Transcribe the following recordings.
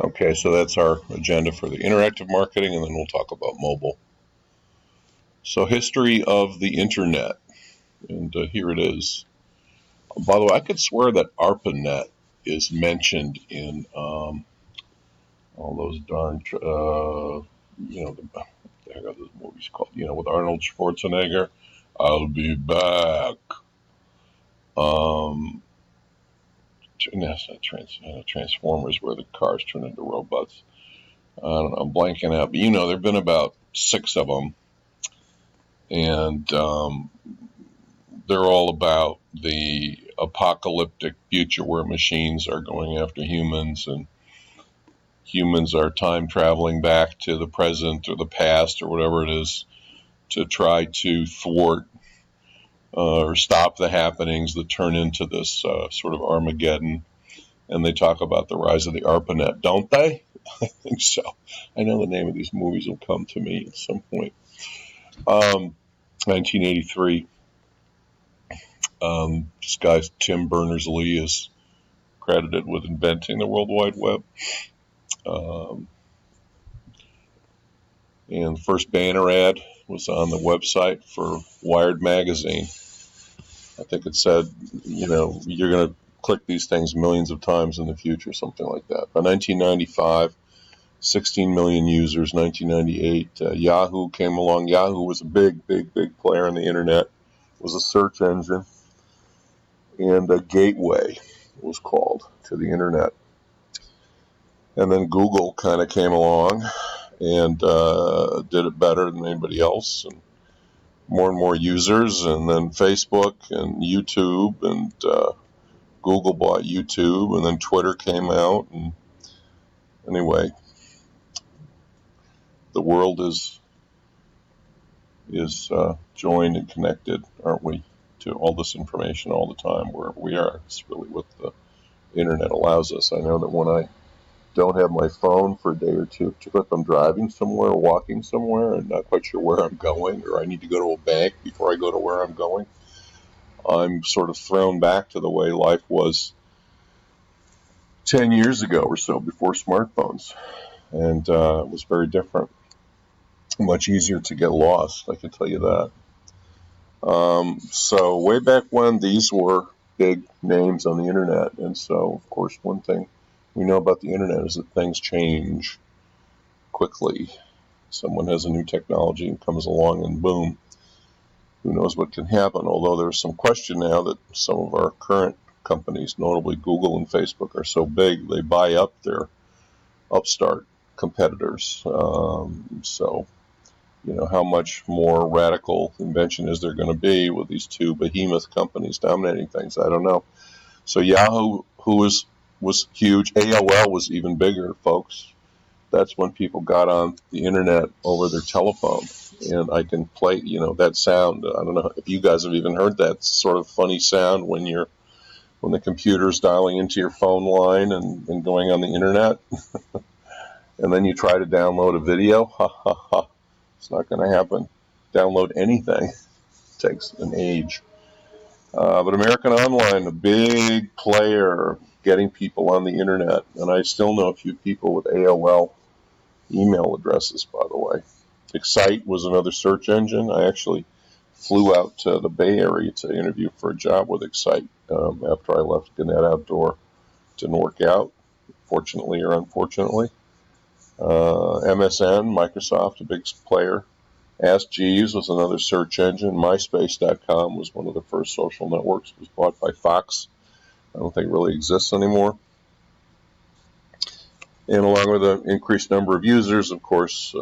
Okay, so that's our agenda for the interactive marketing, and then we'll talk about mobile. So, history of the internet, and here it is. By the way, I could swear that ARPANET is mentioned in all those darn, what the heck are those movies called? With Arnold Schwarzenegger. I'll be back. Um, that's not Transformers, where the cars turn into robots. I don't know. I'm blanking out, but there've been about 6 of them, and they're all about the apocalyptic future where machines are going after humans, and humans are time traveling back to the present or the past or whatever it is to try to thwart or stop the happenings that turn into this sort of Armageddon. And they talk about the rise of the ARPANET, don't they? I think so. I know the name of these movies will come to me at some point. 1983. This guy, Tim Berners-Lee, is credited with inventing the World Wide Web. And the first banner ad was on the website for Wired magazine. I think it said, you're going to click these things millions of times in the future, something like that. By 1995, 16 million users. 1998, Yahoo came along. Yahoo was a big, big, big player on the internet. It was a search engine, and a gateway was called to the internet. And then Google kind of came along and did it better than anybody else, and more users, and then Facebook and YouTube, and Google bought YouTube, and then Twitter came out, and anyway, the world is joined and connected, aren't we, to all this information all the time, where we are. It's really what the internet allows us. I know that when I don't have my phone for a day or two, particularly if I'm driving somewhere or walking somewhere and not quite sure where I'm going, or I need to go to a bank before I go to where I'm going, I'm sort of thrown back to the way life was 10 years ago or so, before smartphones. And it was very different. Much easier to get lost, I can tell you that. So way back when, these were big names on the internet. And so, of course, one thing we know about the internet is that things change quickly. Someone has a new technology and comes along, and boom, who knows what can happen. Although there's some question now that some of our current companies, notably Google and Facebook, are so big they buy up their upstart competitors. So, how much more radical invention is there going to be with these two behemoth companies dominating things? I don't know. So Yahoo, who was huge. AOL was even bigger, folks. That's when people got on the internet over their telephone. And I can play, that sound. I don't know if you guys have even heard that sort of funny sound when the computer's dialing into your phone line and going on the internet. And then you try to download a video. Ha ha ha. It's not going to happen. Download anything. It takes an age. But American Online, a big player getting people on the internet. And I still know a few people with AOL email addresses, by the way. Excite was another search engine. I actually flew out to the Bay Area to interview for a job with Excite after I left Gannett Outdoor. Didn't work out, fortunately or unfortunately. MSN, Microsoft, a big player. Ask Jeeves was another search engine. MySpace.com was one of the first social networks. It was bought by Fox. I don't think it really exists anymore. And along with an increased number of users, of course,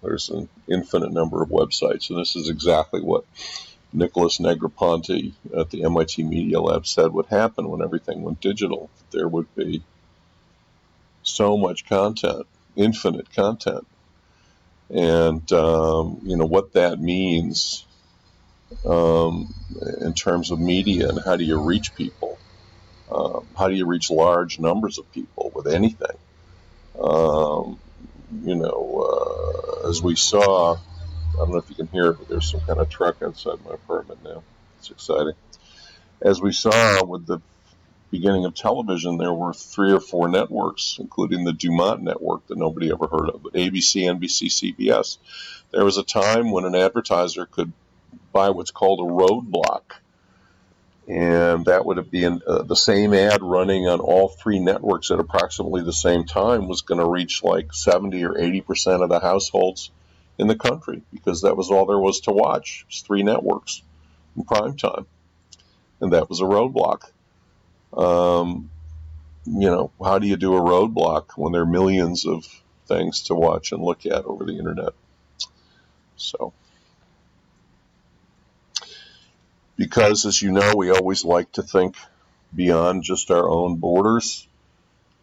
there's an infinite number of websites. And this is exactly what Nicholas Negroponte at the MIT Media Lab said would happen when everything went digital. There would be so much content, infinite content. And, what that means in terms of media and how do you reach people? How do you reach large numbers of people with anything? As we saw, I don't know if you can hear it, but there's some kind of truck outside my apartment now. It's exciting. As we saw with the beginning of television, there were 3 or 4 networks, including the Dumont network that nobody ever heard of, ABC, NBC, CBS. There was a time when an advertiser could buy what's called a roadblock, and that would be the same ad running on all 3 networks at approximately the same time was going to reach like 70 or 80% of the households in the country, because that was all there was to watch. It was 3 networks in prime time, and that was a roadblock. How do you do a roadblock when there are millions of things to watch and look at over the internet? So, because as you know, we always like to think beyond just our own borders.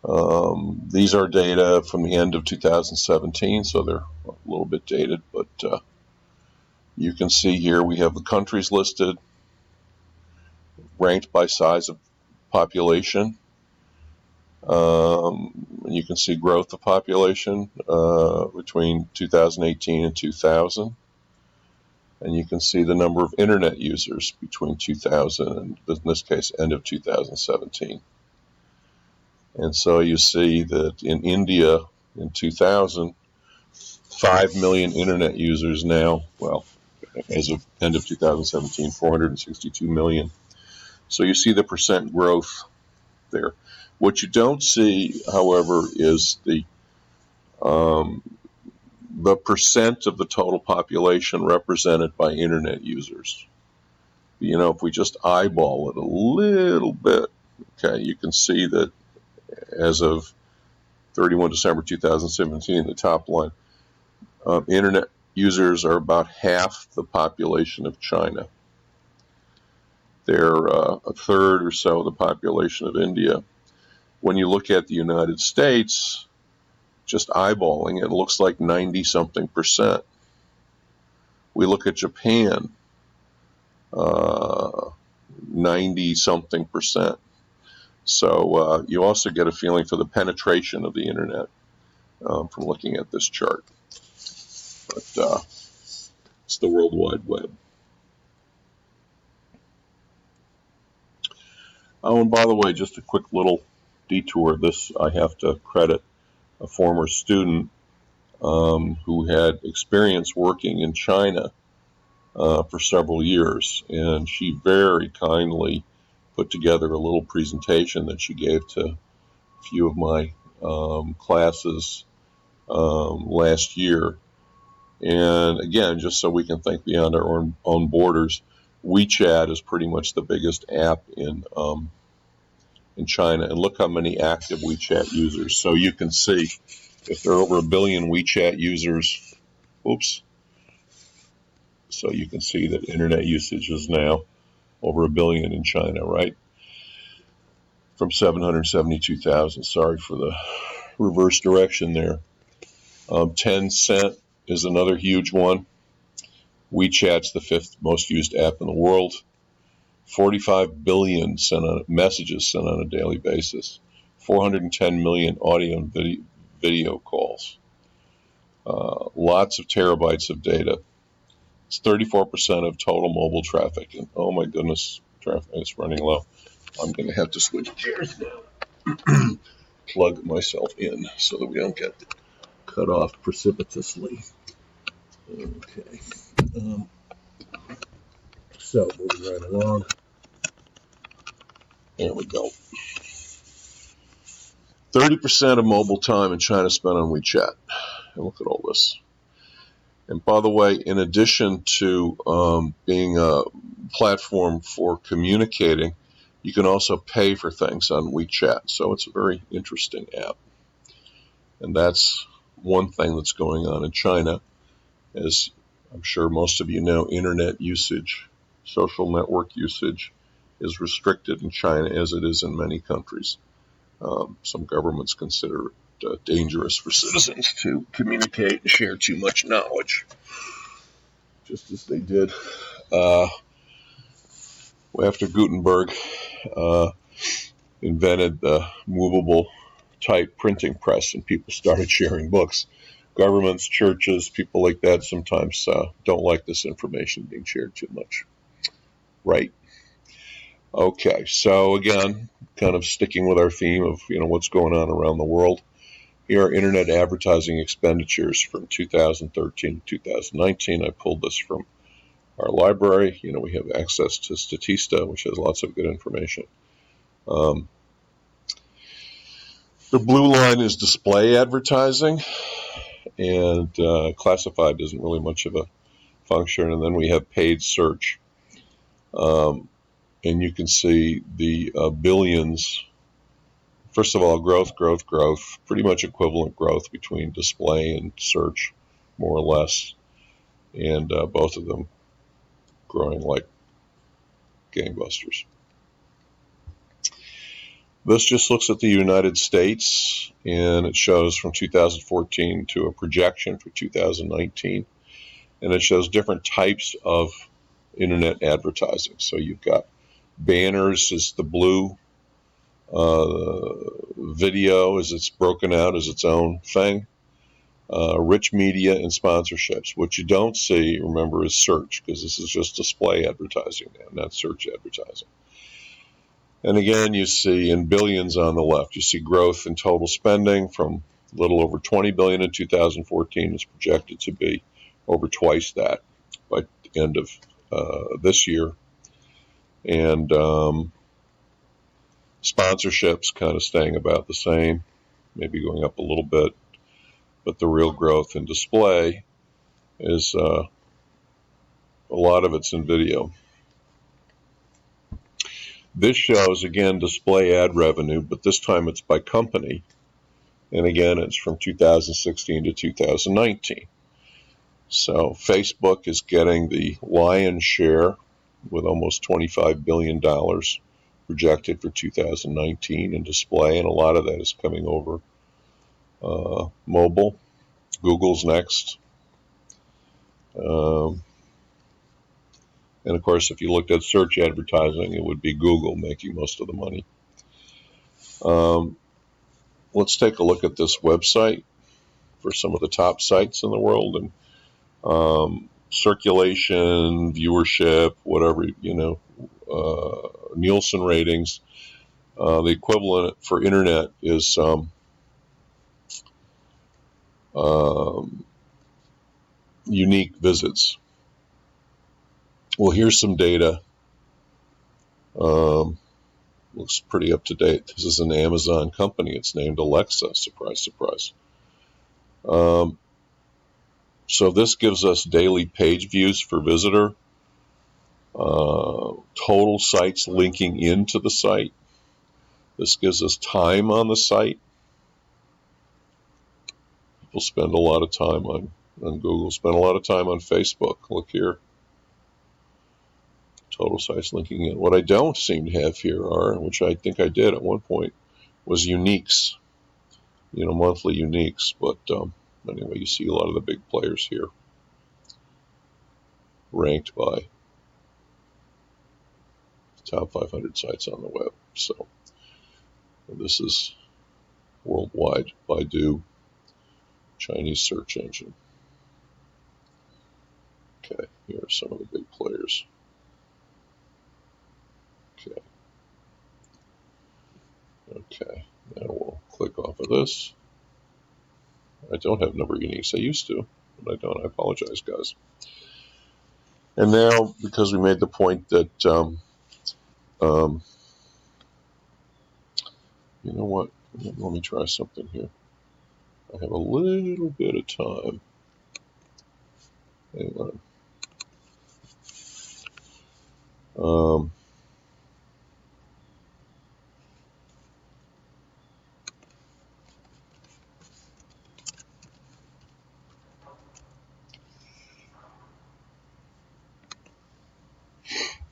These are data from the end of 2017, so they're a little bit dated, but you can see here we have the countries listed, ranked by size of population. You can see growth of population between 2018 and 2000. And you can see the number of internet users between 2000 and, in this case, end of 2017. And so you see that in India in 2000, 5 million internet users now, well, as of end of 2017, 462 million. So you see the percent growth there. What you don't see, however, is the percent of the total population represented by internet users. If we just eyeball it a little bit, okay, you can see that as of 31 December 2017, the top line, internet users are about half the population of China. They're a third or so of the population of India. When you look at the United States, just eyeballing it, looks like 90-something percent. We look at Japan, 90-something percent. So you also get a feeling for the penetration of the internet from looking at this chart. But it's the World Wide Web. Oh, and by the way, just a quick little detour. This I have to credit a former student who had experience working in China for several years, and she very kindly put together a little presentation that she gave to a few of my classes last year. And again, just so we can think beyond our own borders, WeChat is pretty much the biggest app in China, and look how many active WeChat users. So you can see if there are over 1 billion WeChat users, so you can see that internet usage is now over 1 billion in China, right? From 772,000. Sorry for the reverse direction there. Tencent is another huge one. WeChat's the 5th most used app in the world. 45 billion messages sent on a daily basis. 410 million audio and video calls. Lots of terabytes of data. It's 34% of total mobile traffic. And oh my goodness, traffic is running low. I'm going to have to switch gears now. Plug myself in so that we don't get cut off precipitously. Okay. So moving right along. There we go. 30% of mobile time in China spent on WeChat. And look at all this. And by the way, in addition to being a platform for communicating, you can also pay for things on WeChat. So it's a very interesting app. And that's one thing that's going on in China. As I'm sure most of you know, internet usage, social network usage is restricted in China as it is in many countries. Some governments consider it dangerous for citizens to communicate and share too much knowledge, just as they did after Gutenberg invented the movable type printing press and people started sharing books. Governments, churches, people like that sometimes don't like this information being shared too much. Right. Okay, so again, kind of sticking with our theme of what's going on around the world. Here are internet advertising expenditures from 2013 to 2019. I pulled this from our library. We have access to Statista, which has lots of good information. The blue line is display advertising, and classified isn't really much of a function. And then we have paid search. And you can see the billions. First of all, growth, pretty much equivalent growth between display and search, more or less, and both of them growing like gangbusters. This just looks at the United States, and it shows from 2014 to a projection for 2019, and it shows different types of internet advertising. So you've got banners is the blue, video as it's broken out as its own thing, rich media and sponsorships. What you don't see, remember, is search, because this is just display advertising now, not search advertising. And again, you see in billions on the left, you see growth in total spending from a little over 20 billion in 2014 is projected to be over twice that by the end of this year. And sponsorships kind of staying about the same, maybe going up a little bit, but the real growth in display is a lot of it's in video. This shows, again, display ad revenue, but this time it's by company. And again, it's from 2016 to 2019. So Facebook is getting the lion's share with almost $25 billion projected for 2019 in display, and a lot of that is coming over mobile. Google's next. And of course, if you looked at search advertising, it would be Google making most of the money. Let's take a look at this website for some of the top sites in the world, and circulation, viewership, whatever, Nielsen ratings. The equivalent for internet is unique visits. Well, here's some data. Looks pretty up to date. This is an Amazon company. It's named Alexa. Surprise, surprise. So this gives us daily page views for visitor, total sites linking into the site. This gives us time on the site. People spend a lot of time on Google, spend a lot of time on Facebook. Look here. Total sites linking in. What I don't seem to have here are, which I think I did at one point, was uniques. Monthly uniques. But anyway, you see a lot of the big players here ranked by top 500 sites on the web. So this is worldwide. Baidu, Chinese search engine. Okay, here are some of the big players. Okay, now we'll click off of this. I don't have number of uniques. I used to, but I don't. I apologize, guys. And now, because we made the point that, you know what? Let me try something here. I have a little bit of time. Hang on.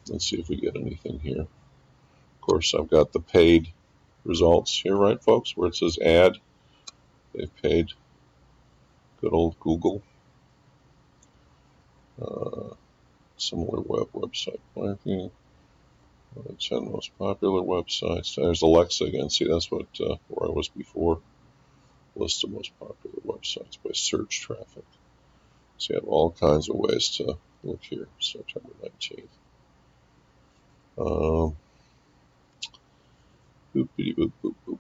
Let's see if we get anything here. Of course, I've got the paid results here, right, folks, where it says ad. They've paid. Good old Google. Similar website ranking. 10 most popular websites. There's Alexa again. See, that's what where I was before. List of most popular websites by search traffic. So you have all kinds of ways to look here. September 19th. Boop, boop, boop, boop.